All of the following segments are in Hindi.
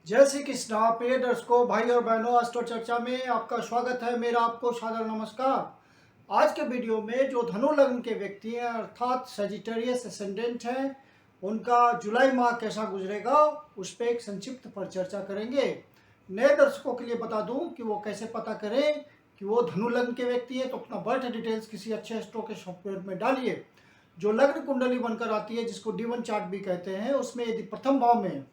जय श्री कृष्णा। प्रिय दर्शकों, भाई और बहनों, एस्ट्रो चर्चा में आपका स्वागत है। मेरा आपको सादर नमस्कार। आज के वीडियो में जो धनु लग्न के व्यक्ति हैं अर्थात सजिटेरियस एसेंडेंट हैं, उनका जुलाई माह कैसा गुजरेगा उस पर एक संक्षिप्त पर चर्चा करेंगे। नए दर्शकों के लिए बता दूं कि वो कैसे पता करें कि वो धनु लग्न के व्यक्ति हैं। तो अपना बर्थ डिटेल्स किसी अच्छे एस्ट्रो के सॉफ्टवेयर में डालिए। जो लग्न कुंडली बनकर आती है, जिसको D1 चार्ट भी कहते हैं, उसमें यदि प्रथम भाव में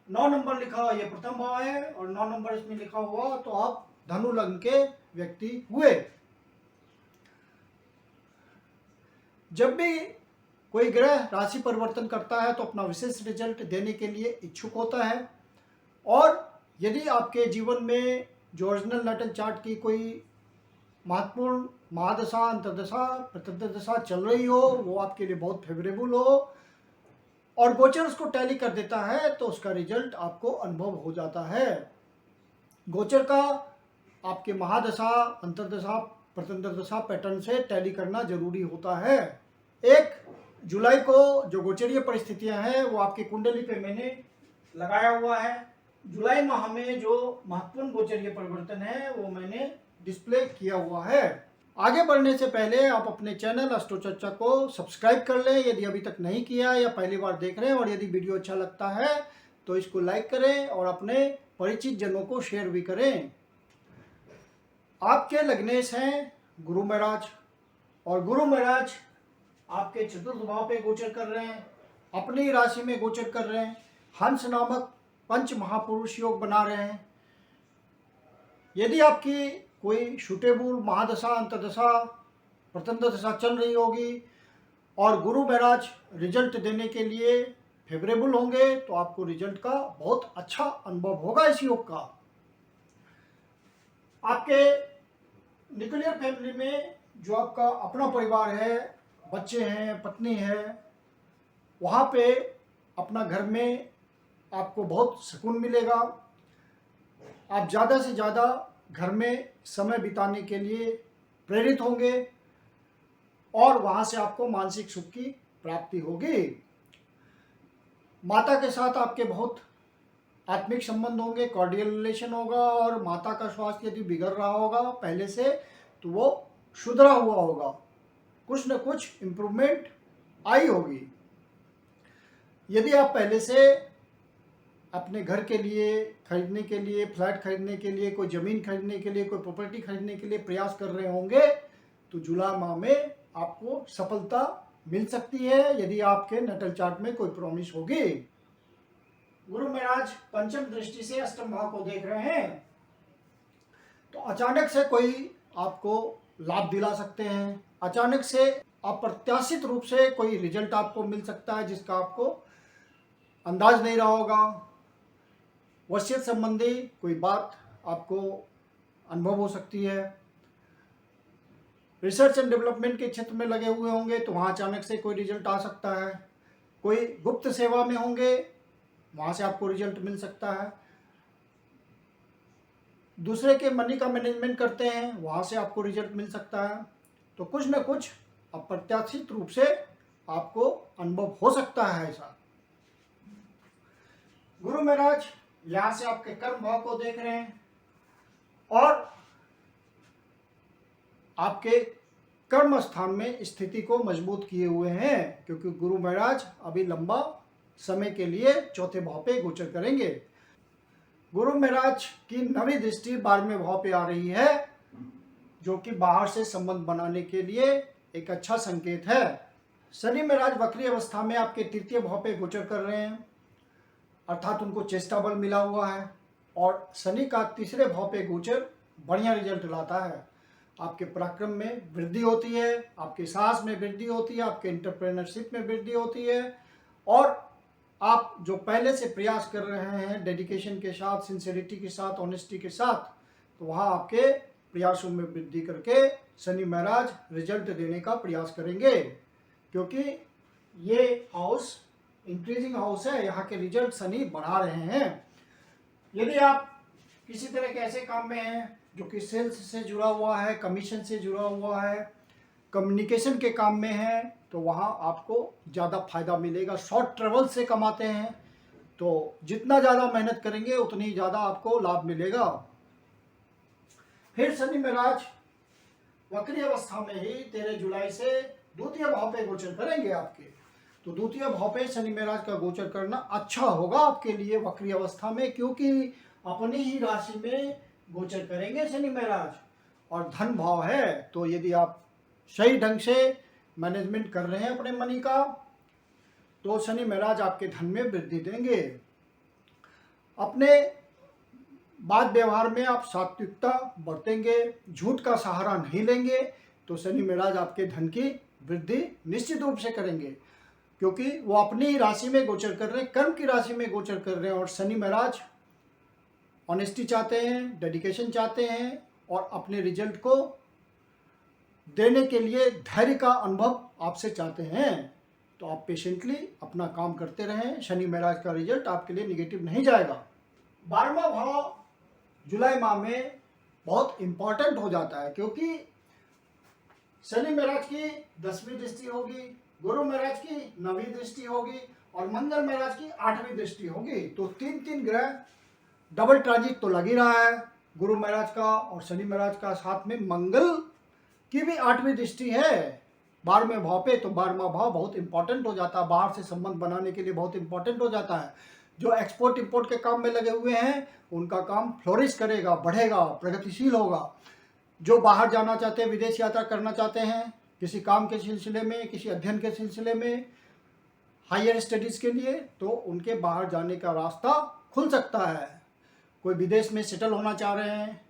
9 नंबर लिखा हुआ, ये प्रथम भाव है, और 9 नंबर इसमें लिखा हुआ, तो आप धनु लग्न के व्यक्ति हुए। जब भी कोई ग्रह राशि परिवर्तन करता है तो अपना विशेष रिजल्ट देने के लिए इच्छुक होता है। और यदि आपके जीवन में जो ओरिजिनल नाटन चार्ट की कोई महत्वपूर्ण महादशा, अंतर्दशा, प्रतिदशा चल रही हो, वो आपके लिए बहुत फेवरेबल हो और गोचर उसको टैली कर देता है, तो उसका रिजल्ट आपको अनुभव हो जाता है। गोचर का आपके महादशा, अंतर्दशा, प्रत्यंतरदशा पैटर्न से टैली करना जरूरी होता है। 1 जुलाई को जो गोचरीय परिस्थितियां हैं वो आपकी कुंडली पे मैंने लगाया हुआ है। जुलाई माह में जो महत्वपूर्ण गोचरीय परिवर्तन है वो मैंने डिस्प्ले किया हुआ है। आगे बढ़ने से पहले आप अपने चैनल एस्ट्रो चर्चा को सब्सक्राइब कर लें यदि अभी तक नहीं किया या पहली बार देख रहे हैं, और यदि वीडियो अच्छा लगता है तो इसको लाइक करें और अपने परिचित जनों को शेयर भी करें। आपके लग्नेश हैं गुरु महाराज, और गुरु महाराज आपके चतुर्थ भाव पे गोचर कर रहे हैं, अपनी राशि में गोचर कर रहे हैं, हंस नामक पंच महापुरुष योग बना रहे हैं। यदि आपकी कोई सूटेबल महादशा, अंतर्दशा, प्रत्यंतर दशा चल रही होगी और गुरु महाराज रिजल्ट देने के लिए फेवरेबल होंगे, तो आपको रिजल्ट का बहुत अच्छा अनुभव होगा इस योग का। आपके न्यूक्लियर फैमिली में जो आपका अपना परिवार है, बच्चे हैं, पत्नी है, वहाँ पे अपना घर में आपको बहुत सुकून मिलेगा। आप ज़्यादा से ज़्यादा घर में समय बिताने के लिए प्रेरित होंगे और वहाँ से आपको मानसिक सुख की प्राप्ति होगी। माता के साथ आपके बहुत आत्मिक संबंध होंगे, कॉर्डियल रिलेशन होगा, और माता का स्वास्थ्य यदि बिगड़ रहा होगा पहले से तो वो सुधरा हुआ होगा, कुछ न कुछ इम्प्रूवमेंट आई होगी। यदि आप पहले से अपने घर के लिए खरीदने के लिए, फ्लैट खरीदने के लिए, कोई ज़मीन खरीदने के लिए, कोई प्रॉपर्टी खरीदने के लिए प्रयास कर रहे होंगे, तो जुलाई माह में आपको सफलता मिल सकती है यदि आपके नटल चार्ट में कोई प्रॉमिस होगी। गुरु महाराज पंचम दृष्टि से अष्टम भाव को देख रहे हैं, तो अचानक से कोई आपको लाभ दिला सकते हैं। अचानक से अप्रत्याशित रूप से कोई रिजल्ट आपको मिल सकता है जिसका आपको अंदाज नहीं रहा होगा। वसीयत संबंधी कोई बात आपको अनुभव हो सकती है। रिसर्च एंड डेवलपमेंट के क्षेत्र में लगे हुए होंगे तो वहाँ अचानक से कोई रिजल्ट आ सकता है। कोई गुप्त सेवा में होंगे, वहाँ से आपको रिजल्ट मिल सकता है। दूसरे के मनी का मैनेजमेंट करते हैं, वहाँ से आपको रिजल्ट मिल सकता है। तो कुछ न कुछ अप्रत्याशित रूप से आपको अनुभव हो सकता है ऐसा। गुरु महाराज यहाँ से आपके कर्म भाव को देख रहे हैं और आपके कर्म स्थान में स्थिति को मजबूत किए हुए हैं, क्योंकि गुरु महाराज अभी लंबा समय के लिए चौथे भाव पे गोचर करेंगे। गुरु महाराज की नवी दृष्टि 12वें भाव पे आ रही है, जो कि बाहर से संबंध बनाने के लिए एक अच्छा संकेत है। शनि महाराज वक्री अवस्था में आपके तृतीय भाव पे गोचर कर रहे हैं, अर्थात उनको चेष्टा बल मिला हुआ है, और शनि का तीसरे भाव पे गोचर बढ़िया रिजल्ट लाता है। आपके पराक्रम में वृद्धि होती है, आपके साहस में वृद्धि होती है, आपके एंटरप्रेन्योरशिप में वृद्धि होती है, और आप जो पहले से प्रयास कर रहे हैं डेडिकेशन के साथ, सिंसियरिटी के साथ, ऑनेस्टी के साथ, तो वहाँ आपके प्रयासों में वृद्धि करके शनि महाराज रिजल्ट देने का प्रयास करेंगे, क्योंकि ये हाउस इंक्रीजिंग हाउस है, यहाँ के रिजल्ट शनि बढ़ा रहे हैं। यदि आप किसी तरह के ऐसे काम में हैं जो कि सेल्स से जुड़ा हुआ है, कमीशन से जुड़ा हुआ है, कम्युनिकेशन के काम में हैं, तो वहाँ आपको ज़्यादा फायदा मिलेगा। शॉर्ट ट्रेवल से कमाते हैं तो जितना ज़्यादा मेहनत करेंगे उतनी ज़्यादा आपको लाभ मिलेगा। फिर शनि महाराज वक्री अवस्था में ही 13 जुलाई से द्वितीय भाव पे गोचर करेंगे आपके। तो द्वितीय भाव पे शनि महाराज का गोचर करना अच्छा होगा आपके लिए वक्री अवस्था में, क्योंकि अपनी ही राशि में गोचर करेंगे शनि महाराज और धन भाव है। तो यदि आप सही ढंग से मैनेजमेंट कर रहे हैं अपने मनी का, तो शनि महाराज आपके धन में वृद्धि देंगे। अपने बात व्यवहार में आप सात्विकता बरतेंगे, झूठ का सहारा नहीं लेंगे, तो शनि महाराज आपके धन की वृद्धि निश्चित रूप से करेंगे, क्योंकि वो अपनी ही राशि में गोचर कर रहे हैं, कर्म की राशि में गोचर कर रहे हैं। और शनि महाराज ऑनेस्टी चाहते हैं, डेडिकेशन चाहते हैं और अपने रिजल्ट को देने के लिए धैर्य का अनुभव आपसे चाहते हैं। तो आप पेशेंटली अपना काम करते रहें, शनि महाराज का रिजल्ट आपके लिए निगेटिव नहीं जाएगा। 12वां भाव जुलाई माह में बहुत इंपॉर्टेंट हो जाता है, क्योंकि शनि महाराज की 10वीं दृष्टि होगी, गुरु महाराज की 9वीं दृष्टि होगी और मंगल महाराज की 8वीं दृष्टि होगी। तो तीन ग्रह डबल ट्रांजिट तो लग ही रहा है, गुरु महाराज का और शनि महाराज का, साथ में मंगल की भी 8वीं दृष्टि है 12वें भाव पे। तो 12वां भाव बहुत इंपॉर्टेंट हो जाता है, बाहर से संबंध बनाने के लिए बहुत इंपॉर्टेंट हो जाता है। जो एक्सपोर्ट इंपोर्ट के काम में लगे हुए हैं उनका काम फ्लोरिश करेगा, बढ़ेगा, प्रगतिशील होगा। जो बाहर जाना चाहते हैं, विदेश यात्रा करना चाहते हैं किसी काम के सिलसिले में, किसी अध्ययन के सिलसिले में, हायर स्टडीज़ के लिए, तो उनके बाहर जाने का रास्ता खुल सकता है। कोई विदेश में सेटल होना चाह रहे हैं,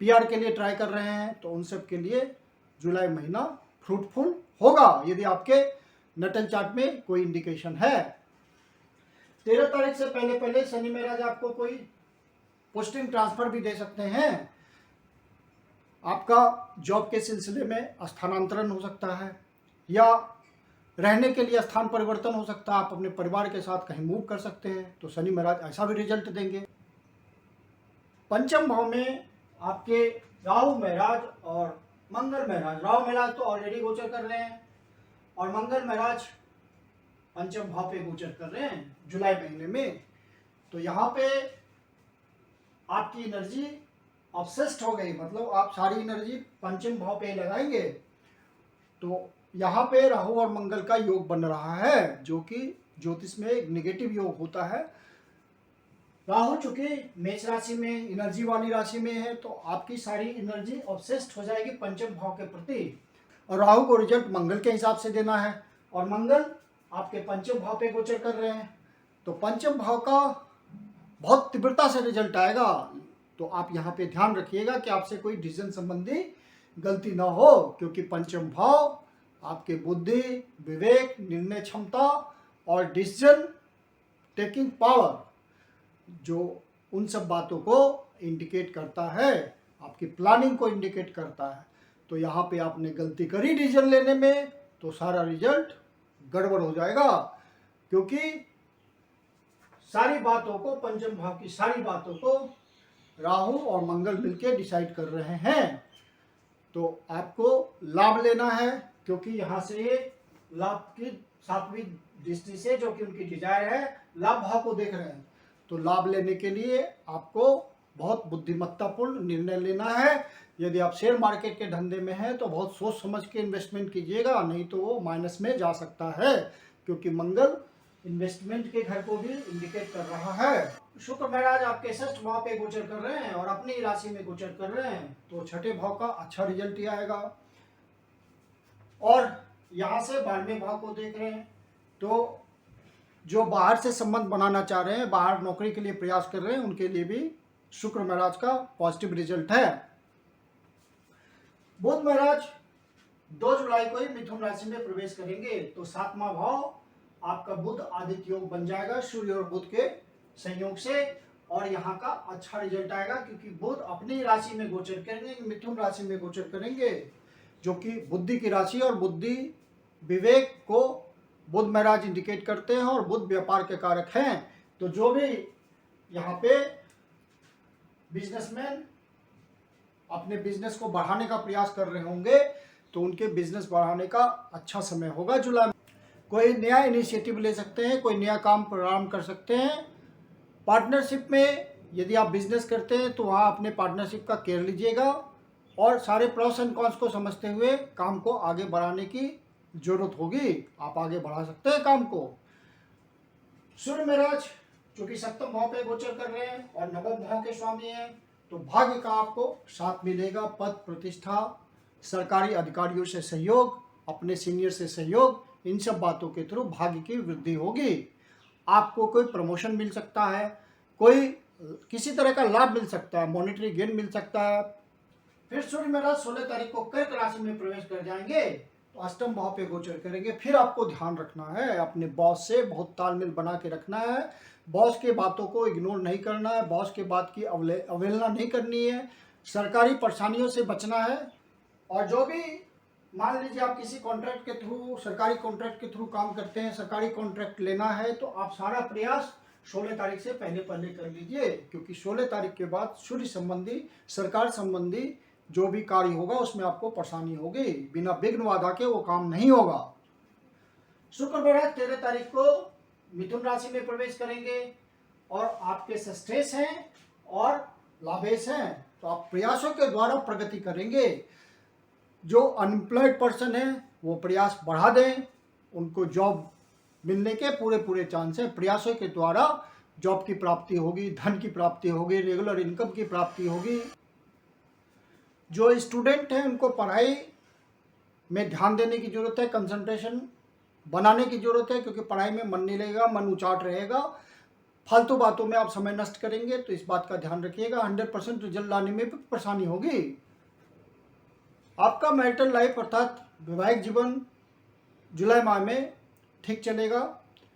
पीआर के लिए ट्राई कर रहे हैं, तो उन सब के लिए जुलाई महीना फ्रूटफुल होगा, यदि आपके नटन चार्ट में कोई इंडिकेशन है। 13 तारीख से पहले शनि महाराज आपको कोई पोस्टिंग ट्रांसफर भी दे सकते हैं। आपका जॉब के सिलसिले में स्थानांतरण हो सकता है या रहने के लिए स्थान परिवर्तन हो सकता है, आप अपने परिवार के साथ कहीं मूव कर सकते हैं, तो शनि महाराज ऐसा भी रिजल्ट देंगे। पंचम भाव में आपके राहु महाराज और मंगल महाराज, राहु महाराज तो ऑलरेडी गोचर कर रहे हैं और मंगल महाराज पंचम भाव पे गोचर कर रहे हैं जुलाई महीने में। तो यहाँ पे आपकी एनर्जी ऑब्सेस्ड हो गई, मतलब आप सारी एनर्जी पंचम भाव पे लगाएंगे। तो यहाँ पे राहु और मंगल का योग बन रहा है, जो कि ज्योतिष में एक नेगेटिव योग होता है। राहु चूंकि मेष राशि में एनर्जी वाली राशि में है, तो आपकी सारी एनर्जी ऑब्सेस्ड हो जाएगी पंचम भाव के प्रति, और राहु को रिजल्ट मंगल के हिसाब से देना है और मंगल आपके पंचम भाव पे गोचर कर रहे हैं। तो पंचम भाव का बहुत तीव्रता से रिजल्ट आएगा। तो आप यहाँ पे ध्यान रखिएगा कि आपसे कोई डिसीजन संबंधी गलती ना हो, क्योंकि पंचम भाव आपके बुद्धि, विवेक, निर्णय क्षमता और डिसीजन टेकिंग पावर, जो उन सब बातों को इंडिकेट करता है, आपकी प्लानिंग को इंडिकेट करता है। तो यहाँ पे आपने गलती करी डिसीजन लेने में, तो सारा रिजल्ट गड़बड़ हो जाएगा, क्योंकि सारी बातों को, पंचम भाव की सारी बातों को राहु और मंगल मिलकर डिसाइड कर रहे हैं। तो आपको लाभ लेना है, क्योंकि यहाँ से ये लाभ की 7वीं दृष्टि से, जो कि उनकी डिजायर है, लाभ भाव को देख रहे हैं। तो लाभ लेने के लिए आपको बहुत बुद्धिमत्तापूर्ण निर्णय लेना है। यदि आप शेयर मार्केट के धंधे में हैं तो बहुत सोच समझ के इन्वेस्टमेंट कीजिएगा, नहीं तो वो माइनस में जा सकता है, क्योंकि मंगल इन्वेस्टमेंट के घर को भी इंडिकेट कर रहा है। शुक्र महाराज आपके 6th भाव पे गोचर कर रहे हैं और अपनी राशि में गोचर कर रहे हैं, तो 6ठे भाव का अच्छा रिजल्ट ही आएगा। और यहाँ से 12वें भाव को देख रहे हैं, तो जो बाहर से संबंध बनाना चाह रहे हैं, बाहर नौकरी के लिए प्रयास कर रहे हैं, उनके लिए भी शुक्र महाराज का पॉजिटिव रिजल्ट है। बुध महाराज 2 जुलाई को ही मिथुन राशि में प्रवेश करेंगे, तो 7वां भाव आपका बुध आदित्य योग बन जाएगा सूर्य और बुध के संयोग से, और यहाँ का अच्छा रिजल्ट आएगा, क्योंकि बुध अपनी राशि में गोचर करेंगे, मिथुन राशि में गोचर करेंगे, जो कि बुद्धि की राशि और बुद्धि विवेक को बुध महाराज इंडिकेट करते हैं और बुध व्यापार के कारक हैं। तो जो भी यहाँ पे बिजनेसमैन अपने बिजनेस को बढ़ाने का प्रयास कर रहे होंगे, तो उनके बिजनेस बढ़ाने का अच्छा समय होगा जुलाई में। कोई नया इनिशिएटिव ले सकते हैं, कोई नया काम प्रारंभ कर सकते हैं। पार्टनरशिप में यदि आप बिजनेस करते हैं तो वहाँ अपने पार्टनरशिप का केयर लीजिएगा और सारे प्रोस एंड कॉन्स को समझते हुए काम को आगे बढ़ाने की जरूरत होगी। आप आगे बढ़ा सकते हैं काम को। सूर्य महाराज जो कि सप्तम भाव पे गोचर कर रहे हैं और नवम भाव के स्वामी हैं, तो भाग्य का आपको साथ मिलेगा। पद प्रतिष्ठा, सरकारी अधिकारियों से सहयोग, अपने सीनियर से सहयोग, इन सब बातों के थ्रू भाग्य की वृद्धि होगी। आपको कोई प्रमोशन मिल सकता है, कोई किसी तरह का लाभ मिल सकता है, मॉनेटरी गेन मिल सकता है। फिर सूर्य महाराज 16 तारीख को कर्क राशि में प्रवेश कर जाएंगे, तो अष्टम भाव पे गोचर करेंगे। फिर आपको ध्यान रखना है, अपने बॉस से बहुत तालमेल बना के रखना है, बॉस के बातों को इग्नोर नहीं करना है, बॉस के बात की अवहेलना नहीं करनी है, सरकारी परेशानियों से बचना है। और जो भी मान लीजिए आप किसी कॉन्ट्रैक्ट के थ्रू, सरकारी कॉन्ट्रैक्ट के थ्रू काम करते हैं, सरकारी कॉन्ट्रैक्ट लेना है, तो आप सारा प्रयास 16 तारीख से पहले कर लीजिए, क्योंकि 16 तारीख के बाद सूर्य संबंधी, सरकार संबंधी जो भी कार्य होगा उसमें आपको परेशानी होगी। बिना विघ्न बाधा के वो काम नहीं होगा। शुक्र महाराज 13 तारीख को मिथुन राशि में प्रवेश करेंगे और आपके स्ट्रेस हैं और लाभेश हैं, तो आप प्रयासों के द्वारा प्रगति करेंगे। जो अनएम्प्लॉयड पर्सन है वो प्रयास बढ़ा दें, उनको जॉब मिलने के पूरे चांस हैं। प्रयासों के द्वारा जॉब की प्राप्ति होगी, धन की प्राप्ति होगी, रेगुलर इनकम की प्राप्ति होगी। जो स्टूडेंट हैं उनको पढ़ाई में ध्यान देने की जरूरत है, कंसंट्रेशन बनाने की जरूरत है, क्योंकि पढ़ाई में मन नहीं लगेगा, मन उचाट रहेगा, फालतू बातों में आप समय नष्ट करेंगे। तो इस बात का ध्यान रखिएगा। 100% रिजल्ट लाने में भी परेशानी होगी। आपका मैरिटल लाइफ अर्थात वैवाहिक जीवन जुलाई माह में ठीक चलेगा।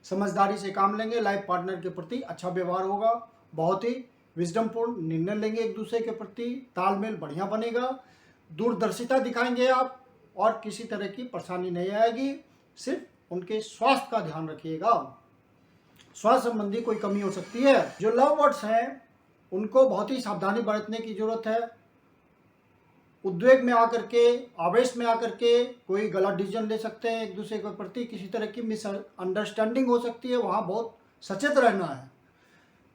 समझदारी से काम लेंगे, लाइफ पार्टनर के प्रति अच्छा व्यवहार होगा, बहुत ही विजडमपूर्ण निर्णय लेंगे एक दूसरे के प्रति, तालमेल बढ़िया बनेगा, दूरदर्शिता दिखाएंगे आप और किसी तरह की परेशानी नहीं आएगी। सिर्फ उनके स्वास्थ्य का ध्यान रखिएगा, स्वास्थ्य संबंधी कोई कमी हो सकती है। जो लव बर्ड्स हैं उनको बहुत ही सावधानी बरतने की जरूरत है। उद्वेग में आकर के, आवेश में आकर के कोई गलत डिसीजन ले सकते हैं, एक दूसरे के प्रति किसी तरह की मिसअंडरस्टैंडिंग हो सकती है, वहाँ बहुत सचेत रहना है।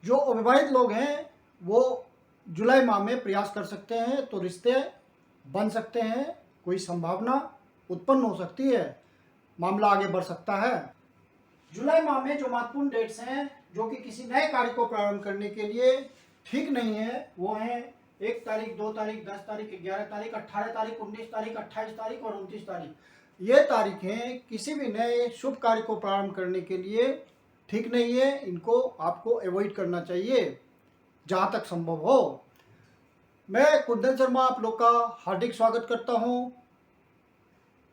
जो अविवाहित लोग हैं वो जुलाई माह में प्रयास कर सकते हैं, तो रिश्ते बन सकते हैं, कोई संभावना उत्पन्न हो सकती है, मामला आगे बढ़ सकता है। जुलाई माह में जो महत्वपूर्ण डेट्स हैं जो कि किसी नए कार्य को प्रारंभ करने के लिए ठीक नहीं है, वो हैं 1 तारीख, 2 तारीख, 10 तारीख, 11 तारीख, 18 तारीख, 19 तारीख, 28 तारीख और 29 तारीख। ये तारीखें किसी भी नए शुभ कार्य को प्रारंभ करने के लिए ठीक नहीं है। इनको आपको अवॉइड करना चाहिए जहाँ तक संभव हो। मैं कुंदन शर्मा आप लोग का हार्दिक स्वागत करता हूँ।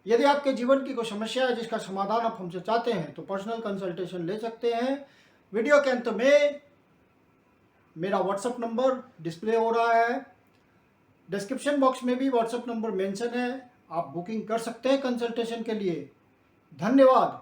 यदि आपके जीवन की कोई समस्या है जिसका समाधान आप हमसे चाहते हैं तो पर्सनल कंसल्टेशन ले सकते हैं। वीडियो के अंत में मेरा व्हाट्सएप नंबर डिस्प्ले हो रहा है, डिस्क्रिप्शन बॉक्स में भी व्हाट्सएप नंबर मेंशन है, आप बुकिंग कर सकते हैं कंसल्टेशन के लिए। धन्यवाद।